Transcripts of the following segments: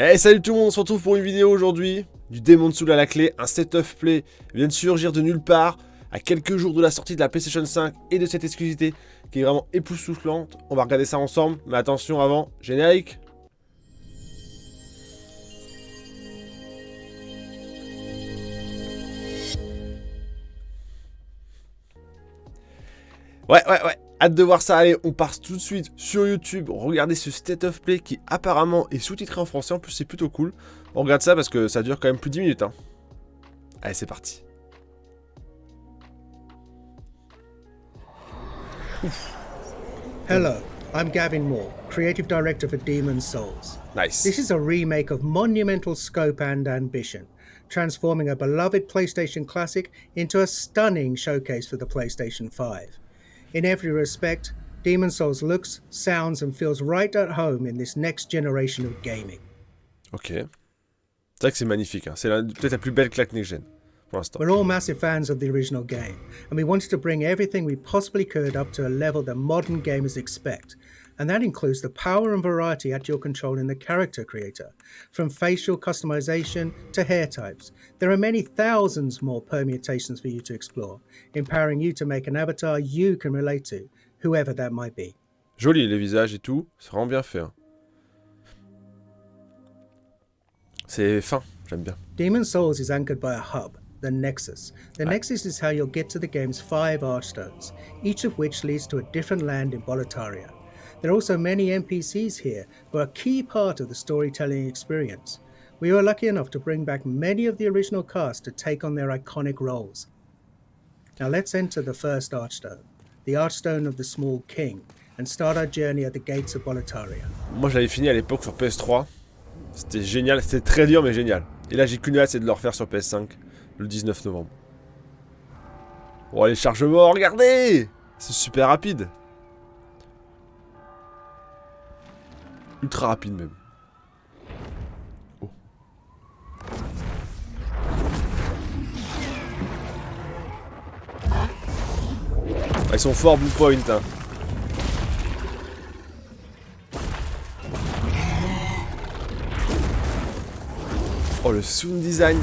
Hey, salut tout le monde, on se retrouve pour une vidéo aujourd'hui. Du Demon's Souls à la clé, un set of play vient de surgir de nulle part, à quelques jours de la sortie de la PlayStation 5 et de cette exclusivité qui est vraiment époustouflante. On va regarder ça ensemble, mais attention avant, générique. Ouais. Hâte de voir ça. Allez, on part tout de suite sur YouTube. Regardez ce State of Play qui apparemment est sous-titré en français. En plus, c'est plutôt cool. On regarde ça parce que ça dure quand même plus de 10 minutes. Hein. Allez, c'est parti. Hello, I'm Gavin Moore, Creative Director for Demon's Souls. Nice. This is a remake of monumental scope and ambition, transforming a beloved PlayStation classic into a stunning showcase for the PlayStation 5. In every respect, Demon's Souls looks, sounds, and feels right at home in this next generation of gaming. Ok. C'est vrai que c'est magnifique. Hein. C'est peut-être la plus belle claque next-gen pour l'instant. We're all massive fans of the original game, and we wanted to bring everything we possibly could up to a level that modern gamers expect. And that includes the power and variety at your control in the character creator. From facial customization to hair types, there are many thousands more permutations for you to explore, empowering you to make an avatar you can relate to, whoever that might be. Joli les visages et tout, c'est vraiment bien fait. Hein. C'est fin, j'aime bien. Demon's Souls is anchored by a hub, the Nexus. The Nexus is how you'll get to the game's 5 Archstones, each of which leads to a different land in Boletaria. There are also many NPCs here who are a key part of the storytelling experience. We were lucky enough to bring back many of the original cast to take on their iconic roles. Now let's enter the first Archstone, the Archstone of the Small King, and start our journey at the gates of Boletaria. Moi je l'avais fini à l'époque sur PS3. C'était génial, c'était très dur mais génial. Et là j'ai qu'une hâte, c'est de le refaire sur PS5 le 19 novembre. Oh les chargements, regardez! C'est super rapide. Ultra rapide même. Oh. Ah, ils sont forts Blue Point. Hein. Oh le sound design.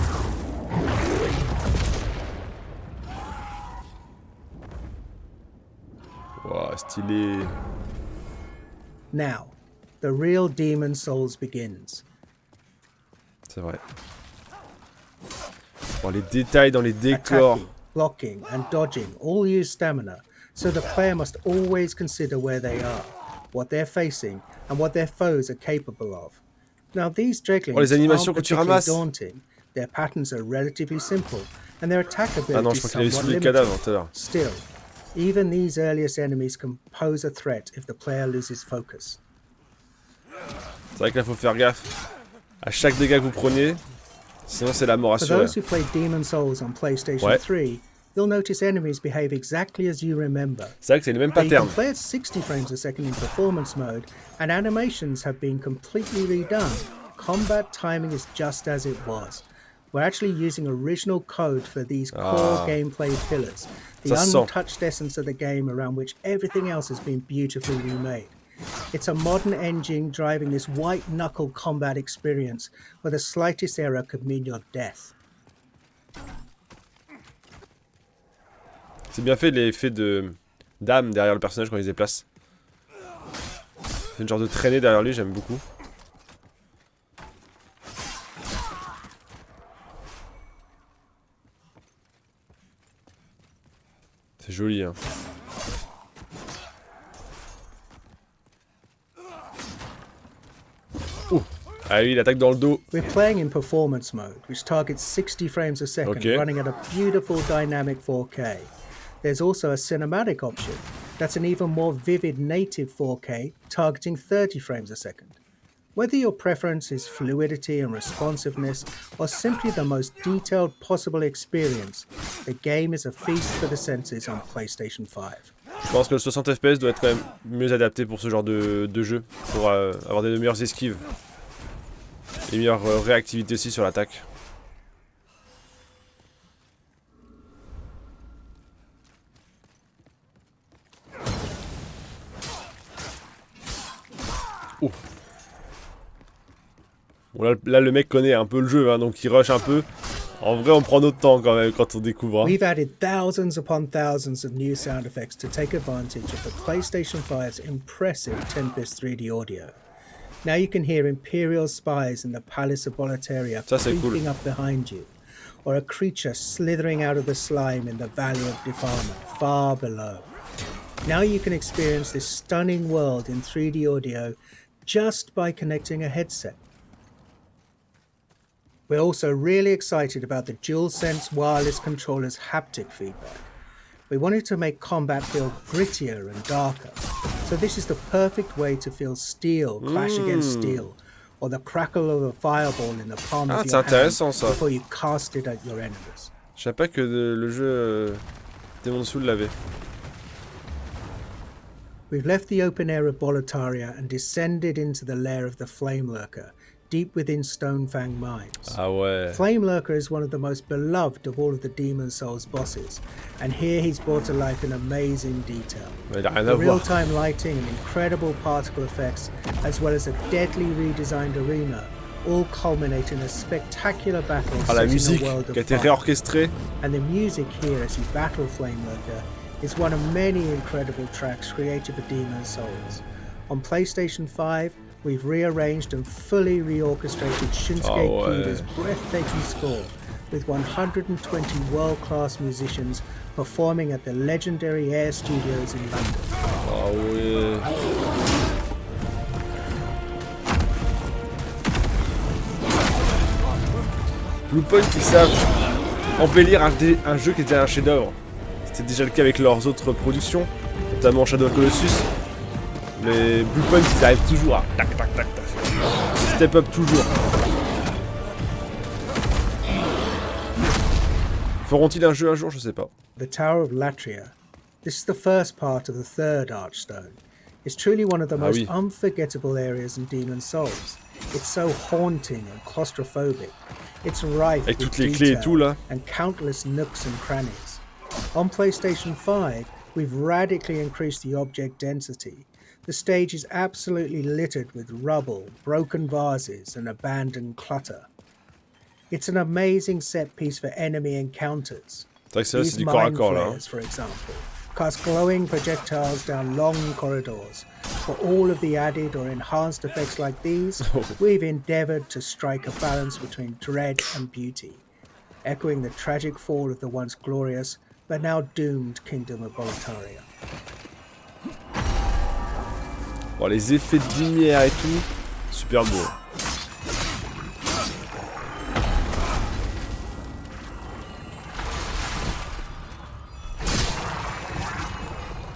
Wow, stylé. Now, the real Demon's Souls begins. C'est vrai. Oh, les détails dans les décors. Attacking, blocking, and dodging all use stamina, so the player must always consider where they are, what they're facing, and what their foes are capable of. Now, these Dreglings les animations aren't que tu particularly ramasses. daunting. Their patterns are relatively simple, and their attack Ah non, ability je is crois qu'il avait somewhat soulevé le limited. cadavre tout à l'heure. Still, even these earliest enemies can pose a threat if the player loses focus. C'est vrai que là faut faire gaffe à chaque dégât que vous prenez, sinon c'est la mort For assurée. those who played Demon's Souls on PlayStation Ouais. 3, you'll notice enemies behave exactly as you remember. C'est vrai que c'est les mêmes Now, you can patterns. play at 60 frames a second in performance mode, and animations have been completely redone. Combat timing is just as it was. We're actually using original code for these core gameplay pillars, the Ça se sent. untouched essence of the game around which everything else has been beautifully remade. It's a modern engine driving this white-knuckle combat experience where the slightest error could mean your death. C'est bien fait l'effet de d'âme derrière le personnage quand il se déplace. C'est une genre de traînée derrière lui, j'aime beaucoup. C'est joli hein. Oh. Ah oui, il attaque dans le dos. We're playing in performance mode, which targets 60 frames a second, Okay. running at a beautiful dynamic 4K. There's also a cinematic option that's an even more vivid native 4K, targeting 30 frames a second. Whether your preference is fluidity and responsiveness, or simply the most detailed possible experience, the game is a feast for the senses on PlayStation 5. Je pense que le 60 FPS doit être quand même mieux adapté pour ce genre de jeu, pour avoir de meilleures esquives. Et meilleure réactivité aussi sur l'attaque. Oh. Bon, là, le mec connaît un peu le jeu, hein, donc il rush un peu. En vrai, on prend notre temps quand même quand on découvre. Hein. We've added thousands upon thousands of new sound effects to take advantage of the PlayStation 5's impressive Tempest 3D audio. Now you can hear Imperial spies in the Palace of Boletaria creeping up behind you, or a creature slithering out of the slime in the Valley of Defilement far below. Now you can experience this stunning world in 3D audio just by connecting a headset. We're also really excited about the DualSense wireless controller's haptic feedback. We wanted to make combat feel grittier and darker, so this is the perfect way to feel steel clash against steel, or the crackle of a fireball in the palm of your hand before you cast it at your enemies. Je savais pas que le jeu Demon's Souls l'avait. We've left the open air of Boletaria and descended into the lair of the Flame Lurker, deep within Stonefang Mines. Ah ouais. Flame Lurker is one of the most beloved of all of the Demon's Souls bosses, and here he's brought to life in amazing detail. The real-time lighting and incredible particle effects, as well as a deadly redesigned arena, all culminate in a spectacular battle set in a world of fire. And the music here as you battle Flame Lurker is one of many incredible tracks created for Demon's Souls. On PlayStation 5, we've rearranged and fully reorchestrated Shinsuke Kuda's breathtaking score with 120 world-class musicians performing at the legendary Air Studios in London. Ah ouais. Bluepoint, ils savent embellir un jeu qui est déjà un chef-d'œuvre. C'était déjà le cas avec leurs autres productions, notamment Shadow of the Colossus. Mais Bluepoint, ils arrivent toujours à tac tac tac tac. Step up toujours. Feront-ils un jeu un jour? Je sais pas. The Tower of Latria. This is the first part of the third Archstone. It's truly one of the most unforgettable areas in Demon's Souls. It's so haunting and claustrophobic. It's rife avec with toutes les clés et tout là. And countless nooks and crannies. On PlayStation 5, we've radically increased the object density. The stage is absolutely littered with rubble, broken vases, and abandoned clutter. It's an amazing set piece for enemy encounters. These mine flares, for example, cast glowing projectiles down long corridors. For all of the added or enhanced effects like these, we've endeavored to strike a balance between dread and beauty, echoing the tragic fall of the once glorious but now doomed Kingdom of Boletaria. Bon, les effets de lumière et tout, super beau.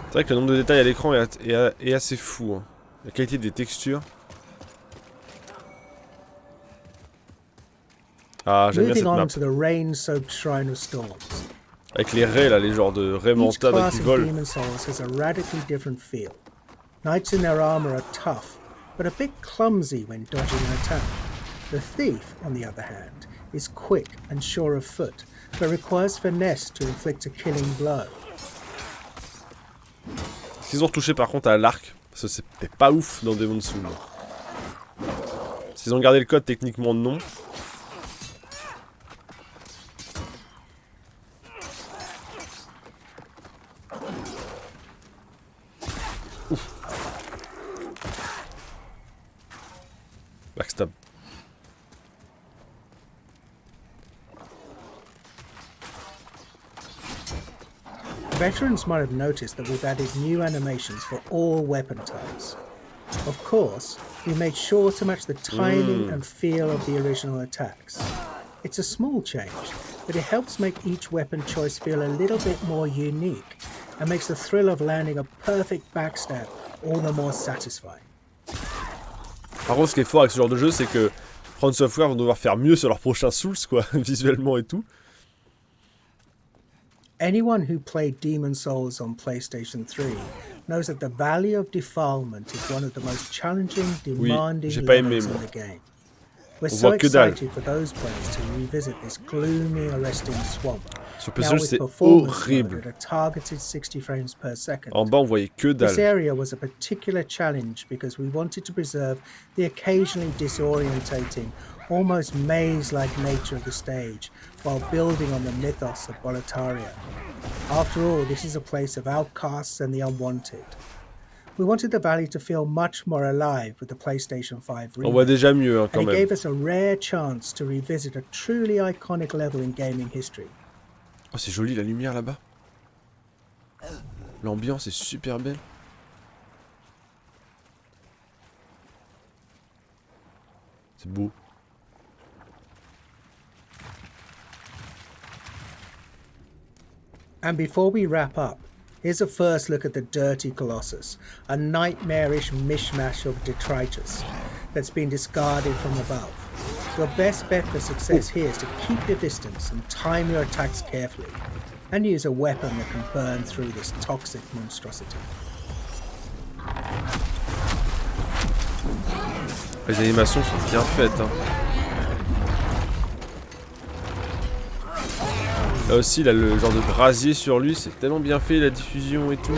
C'est vrai que le nombre de détails à l'écran est assez fou. Hein. La qualité des textures. Ah, j'aime bien cette map. Avec les raies là, les genres de raies mentales qui volent. Knights in their armor are tough, but a bit clumsy when dodging an attack. The thief, on the other hand, is quick and sure of foot, but requires finesse to inflict a killing blow. S'ils ont touché par contre à l'arc, parce que c'était pas ouf dans Demon's Souls. S'ils ont gardé le code, techniquement non. Backstab. Veterans might have noticed that we've added new animations for all weapon types. Of course, we made sure to match the timing and feel of the original attacks. It's a small change, but it helps make each weapon choice feel a little bit more unique and makes the thrill of landing a perfect backstab all the more satisfying. Par contre, ce qui est fort avec ce genre de jeu, c'est que From Software vont devoir faire mieux sur leur prochain Souls, quoi, visuellement et tout. Anyone who played Demon's Souls on PlayStation 3 knows that the Valley of Defilement is one of the most challenging, demanding levels in the game. We're On so voit que dalle. excited for those players to revisit this gloomy, arresting swamp. Sur Now PlayStation, with c'est performance mode horrible. at a targeted 60 frames per second. En bas, on voyait que This dalle. area was a particular challenge because we wanted to preserve the occasionally disorientating, almost maze-like nature of the stage while building on the mythos of Boletaria. After all, this is a place of outcasts and the unwanted. We wanted the valley to feel much more alive with the PlayStation 5 On voit remake, déjà mieux, hein, quand and it même. gave us a rare chance to revisit a truly iconic level in gaming history. Oh, c'est joli la lumière là-bas. L'ambiance est super belle. C'est beau. And before we wrap up, here's a first look at the Dirty Colossus, a nightmarish mishmash of detritus that's been discarded from above. Your best bet for success here is to keep your distance and time your attacks carefully, and use a weapon that can burn through this toxic monstrosity. Les animations sont bien faites. Hein. Là aussi, il a le genre de brasier sur lui, c'est tellement bien fait, la diffusion et tout.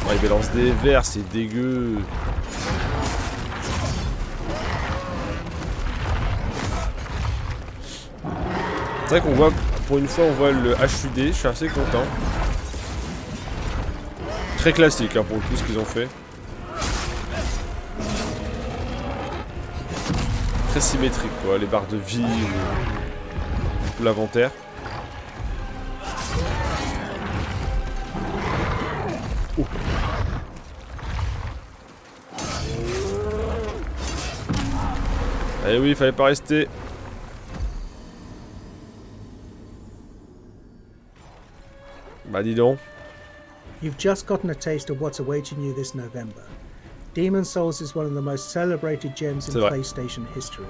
Oh, il balance des verres, c'est dégueu. C'est vrai qu'on voit, pour une fois, on voit le HUD, je suis assez content. Très classique hein, pour le coup ce qu'ils ont fait. Très symétrique quoi, les barres de vie ou l'inventaire. Oh. Eh oui, il fallait pas rester. Bah dis donc. You've just gotten a taste of what's awaiting you this November. Demon's Souls is one of the most celebrated gems in PlayStation history.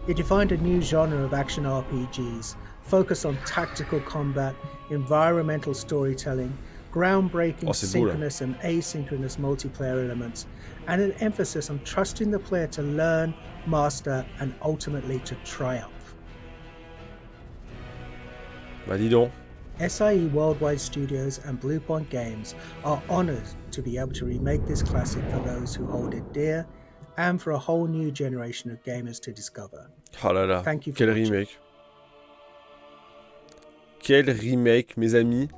It defined a new genre of action RPGs, focused on tactical combat, environmental storytelling, groundbreaking synchronous and asynchronous multiplayer elements, and an emphasis on trusting the player to learn, master, and ultimately to triumph. Bah dis donc. SIE Worldwide Studios and Bluepoint Games are honored to be able to remake this classic for those who hold it dear and for a whole new generation of gamers to discover. Oh là là, Thank you for quel watching. remake. Quel remake, mes amis.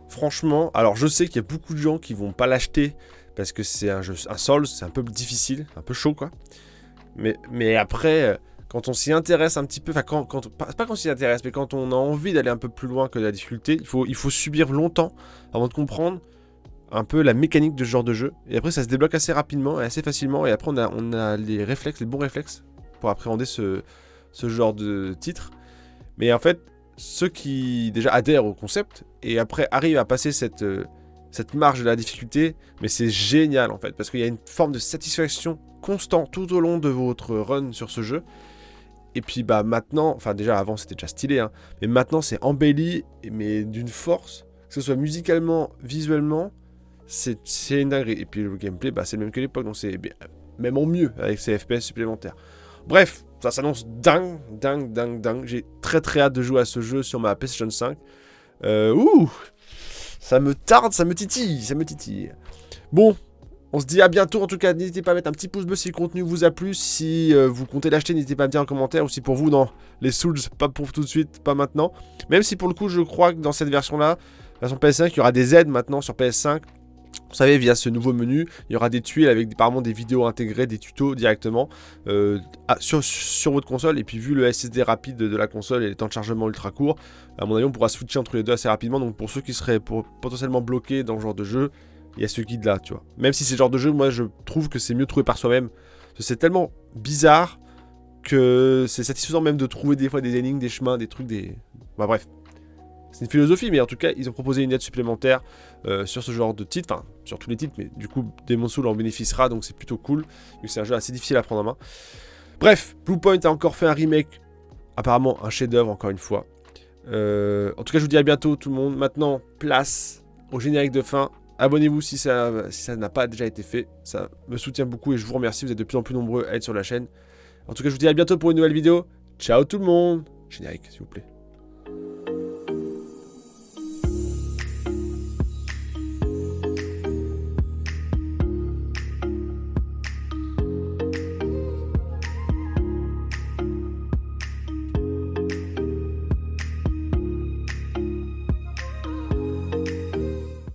Franchement, alors je sais qu'il y a beaucoup de gens qui vont pas l'acheter parce que c'est un jeu, un Souls, c'est un peu difficile, un peu chaud quoi. Mais après, quand on s'y intéresse un petit peu, enfin pas quand on s'y intéresse, mais quand on a envie d'aller un peu plus loin que la difficulté, il faut subir longtemps avant de comprendre un peu la mécanique de ce genre de jeu. Et après ça se débloque assez rapidement et assez facilement. Et après on a les réflexes, les bons réflexes pour appréhender ce genre de titre. Mais en fait, ceux qui déjà adhèrent au concept et après arrivent à passer cette marge de la difficulté, mais c'est génial en fait, parce qu'il y a une forme de satisfaction constante tout au long de votre run sur ce jeu. Et puis bah maintenant, enfin déjà avant c'était déjà stylé, hein, mais maintenant c'est embelli, mais d'une force, que ce soit musicalement, visuellement, c'est une dinguerie. Et puis le gameplay, bah, c'est le même que l'époque, donc c'est même en mieux avec ces FPS supplémentaires. Bref, ça s'annonce dingue. J'ai très hâte de jouer à ce jeu sur ma PlayStation 5. Ça me tarde, ça me titille. Bon, on se dit à bientôt. En tout cas, n'hésitez pas à mettre un petit pouce bleu si le contenu vous a plu. Si vous comptez l'acheter, n'hésitez pas à me dire en commentaire. Ou si pour vous, non, les Souls, pas pour tout de suite, pas maintenant. Même si pour le coup, je crois que dans cette version-là, version PS5, il y aura des aides maintenant sur PS5. Vous savez, via ce nouveau menu, il y aura des tuiles avec apparemment des vidéos intégrées, des tutos directement sur votre console. Et puis vu le SSD rapide de la console et les temps de chargement ultra courts, à mon avis, on pourra switcher entre les deux assez rapidement. Donc pour ceux qui seraient potentiellement bloqués dans ce genre de jeu, il y a ce guide-là, tu vois. Même si c'est ce genre de jeu, moi je trouve que c'est mieux trouvé par soi-même. Parce que c'est tellement bizarre que c'est satisfaisant même de trouver des fois des énigmes, des chemins, des trucs, Bah bref. C'est une philosophie, mais en tout cas, ils ont proposé une aide supplémentaire sur ce genre de titre, enfin, sur tous les titres, mais du coup, Demon's Souls en bénéficiera, donc c'est plutôt cool, vu que c'est un jeu assez difficile à prendre en main. Bref, Bluepoint a encore fait un remake, apparemment un chef-d'œuvre, encore une fois. En tout cas, je vous dis à bientôt, tout le monde. Maintenant, place au générique de fin, Abonnez-vous si ça n'a pas déjà été fait. Ça me soutient beaucoup et je vous remercie. Vous êtes de plus en plus nombreux à être sur la chaîne. En tout cas, je vous dis à bientôt pour une nouvelle vidéo. Ciao tout le monde. Générique, s'il vous plaît.